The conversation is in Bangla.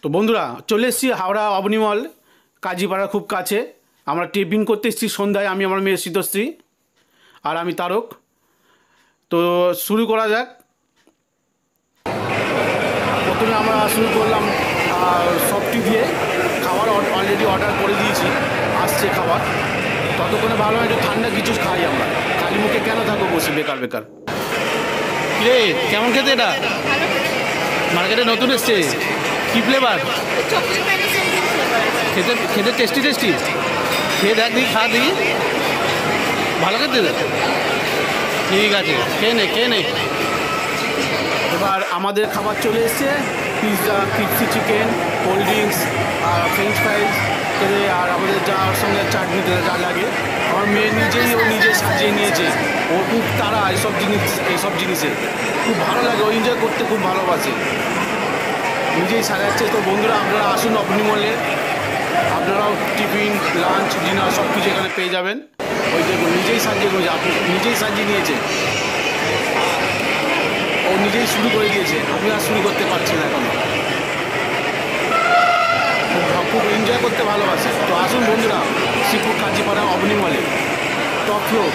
তো বন্ধুরা চলে এসেছি হাওড়া অবনিমল, কাজীপাড়া খুব কাছে। আমরা টিফিন করতে এসেছি সন্ধ্যায়, আমি আমার মেয়ে শীতশ্রী আর আমি তারক। তো শুরু করা যাক। প্রথমে আমরা শুরু করলাম সফটি দিয়ে। খাবার অলরেডি অর্ডার করে দিয়েছি, আসছে খাবার। ততক্ষণে ভালো একটু ঠান্ডা কিছু খাই আমরা, খালি মুখে কেন থাকবো বসে বেকার বেকার। রে কেমন খেতে এটা? মার্কেটে নতুন এসছে, কি ফ্লেভার? খেতে খেতে টেস্টি টেস্টি। খেয়ে দেখ দিই, খা দিই, ভালো খেতে। ঠিক আছে, খেয়ে নে খেয়ে নে। এবার আমাদের খাবার চলে এসছে, pizza, crispy chicken, cold drinks আর ফ্রেঞ্চ ফ্রাইজ আর আমাদের যার সঙ্গে চাটনি যা লাগে। আমার মেয়ে ও নিজে সাজিয়ে নিয়েছে। ও খুব তারা এইসব জিনিসে খুব ভালো লাগে, ও এনজয় করতে খুব ভালোবাসে, নিজেই সাজাচ্ছে। তো বন্ধুরা আপনারা আসুন অবনিমলে, আপনারাও টিফিন, লাঞ্চ, ডিনার সব কিছু এখানে পেয়ে যাবেন। ওই দেখুন নিজেই সাজিয়ে করেছে, আপনি নিজেই সাজিয়ে নিয়েছে, ও নিজেই শুরু করে দিয়েছে, আমি আর শুরু করতে পারছি না এখন। খুব এনজয় করতে ভালোবাসে। তো আসুন বন্ধুরা, শ্রীপুর কাজীপাড়া অবনিমলে, টপ ফ্লোর।